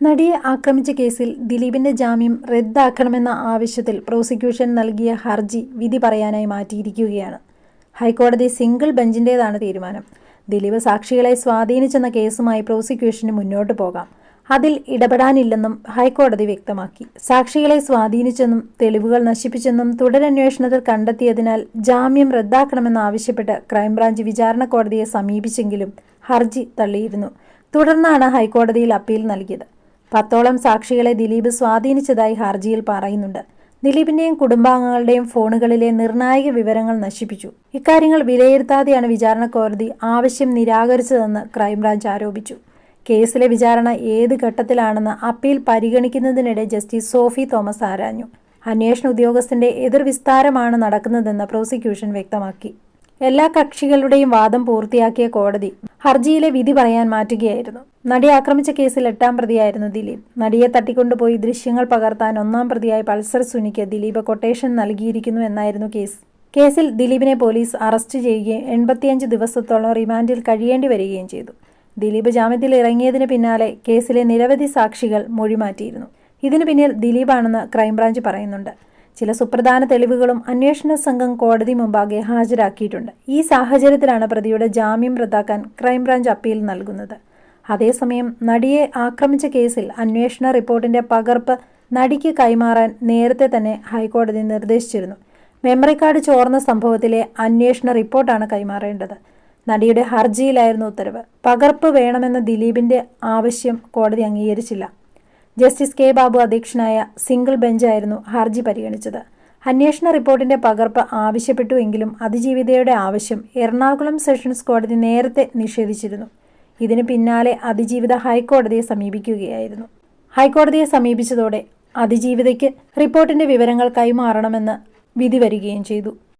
നടിയെ ആക്രമിച്ച കേസിൽ ദിലീപിന്റെ ജാമ്യം റദ്ദാക്കണമെന്ന ആവശ്യത്തിൽ പ്രോസിക്യൂഷൻ നൽകിയ ഹർജി വിധി പറയാനായി മാറ്റിയിരിക്കുകയാണ്. ഹൈക്കോടതി സിംഗിൾ ബെഞ്ചിന്റേതാണ് തീരുമാനം. ദിലീപ് സാക്ഷികളെ സ്വാധീനിച്ചെന്ന കേസുമായി പ്രോസിക്യൂഷന് മുന്നോട്ടു പോകാം. അതിൽ ഇടപെടാനില്ലെന്നും ഹൈക്കോടതി വ്യക്തമാക്കി. സാക്ഷികളെ സ്വാധീനിച്ചെന്നും തെളിവുകൾ നശിപ്പിച്ചെന്നും തുടരന്വേഷണത്തിൽ കണ്ടെത്തിയതിനാൽ ജാമ്യം റദ്ദാക്കണമെന്നാവശ്യപ്പെട്ട് ക്രൈംബ്രാഞ്ച് വിചാരണ കോടതിയെ സമീപിച്ചെങ്കിലും ഹർജി തള്ളിയിരുന്നു. തുടർന്നാണ് ഹൈക്കോടതിയിൽ അപ്പീൽ നൽകിയത്. 10ഓളം സാക്ഷികളെ ദിലീപ് സ്വാധീനിച്ചതായി ഹർജിയിൽ പറയുന്നുണ്ട്. ദിലീപിന്റെയും കുടുംബാംഗങ്ങളുടെയും ഫോണുകളിലെ നിർണായക വിവരങ്ങൾ നശിപ്പിച്ചു. ഇക്കാര്യങ്ങൾ വിലയിരുത്താതെയാണ് വിചാരണ കോടതി ആവശ്യം നിരാകരിച്ചതെന്ന് ക്രൈംബ്രാഞ്ച് ആരോപിച്ചു. കേസിലെ വിചാരണ ഏത് ഘട്ടത്തിലാണെന്ന് അപ്പീൽ പരിഗണിക്കുന്നതിനിടെ ജസ്റ്റിസ് സോഫി തോമസ് ആരാഞ്ഞു. അന്വേഷണ ഉദ്യോഗസ്ഥന്റെ എതിർവിസ്താരമാണ് നടക്കുന്നതെന്ന് പ്രോസിക്യൂഷൻ വ്യക്തമാക്കി. എല്ലാ കക്ഷികളുടെയും വാദം പൂർത്തിയാക്കിയ കോടതി ഹർജിയിലെ വിധി പറയാൻ മാറ്റുകയായിരുന്നു. നടിയെ ആക്രമിച്ച കേസിൽ 8ാം പ്രതിയായിരുന്നു ദിലീപ്. നടിയെ തട്ടിക്കൊണ്ടുപോയി ദൃശ്യങ്ങൾ പകർത്താൻ 1ാം പ്രതിയായി പൾസർ സുനിക്ക് ദിലീപ് കൊട്ടേഷൻ നൽകിയിരിക്കുന്നു എന്നായിരുന്നു കേസ്. കേസിൽ ദിലീപിനെ പോലീസ് അറസ്റ്റ് ചെയ്യുകയും 85 ദിവസത്തോളം റിമാൻഡിൽ കഴിയേണ്ടി വരികയും ചെയ്തു. ദിലീപ് ജാമ്യത്തിൽ ഇറങ്ങിയതിന് പിന്നാലെ കേസിലെ നിരവധി സാക്ഷികൾ മൊഴിമാറ്റിയിരുന്നു. ഇതിനു പിന്നിൽ ദിലീപാണെന്ന് ക്രൈംബ്രാഞ്ച് പറയുന്നുണ്ട്. ചില സുപ്രധാന തെളിവുകളും അന്വേഷണ സംഘം കോടതി മുമ്പാകെ ഹാജരാക്കിയിട്ടുണ്ട്. ഈ സാഹചര്യത്തിലാണ് പ്രതിയുടെ ജാമ്യം റദ്ദാക്കാൻ ക്രൈംബ്രാഞ്ച് അപ്പീൽ നൽകുന്നത്. അതേസമയം നടിയെ ആക്രമിച്ച കേസിൽ അന്വേഷണ റിപ്പോർട്ടിന്റെ പകർപ്പ് നടിക്ക് കൈമാറാൻ നേരത്തെ തന്നെ ഹൈക്കോടതി നിർദ്ദേശിച്ചിരുന്നു. മെമ്മറി കാർഡ് ചോർന്ന സംഭവത്തിലെ അന്വേഷണ റിപ്പോർട്ടാണ് കൈമാറേണ്ടത്. നടിയുടെ ഹർജിയിലായിരുന്നു ഉത്തരവ്. പകർപ്പ് വേണമെന്ന ദിലീപിന്റെ ആവശ്യം കോടതി അംഗീകരിച്ചില്ല. ജസ്റ്റിസ് കെ ബാബു അധ്യക്ഷനായ സിംഗിൾ ബെഞ്ചായിരുന്നു ഹർജി പരിഗണിച്ചത്. അന്വേഷണ റിപ്പോർട്ടിന്റെ പകർപ്പ് ആവശ്യപ്പെട്ടുവെങ്കിലും അതിജീവിതയുടെ ആവശ്യം എറണാകുളം സെഷൻസ് കോടതി നേരത്തെ നിഷേധിച്ചിരുന്നു. ഇതിന് പിന്നാലെ അതിജീവിത ഹൈക്കോടതിയെ സമീപിക്കുകയായിരുന്നു. ഹൈക്കോടതിയെ സമീപിച്ചതോടെ അതിജീവിതയ്ക്ക് റിപ്പോർട്ടിന്റെ വിവരങ്ങൾ കൈമാറണമെന്ന് വിധി വരികയും ചെയ്തു.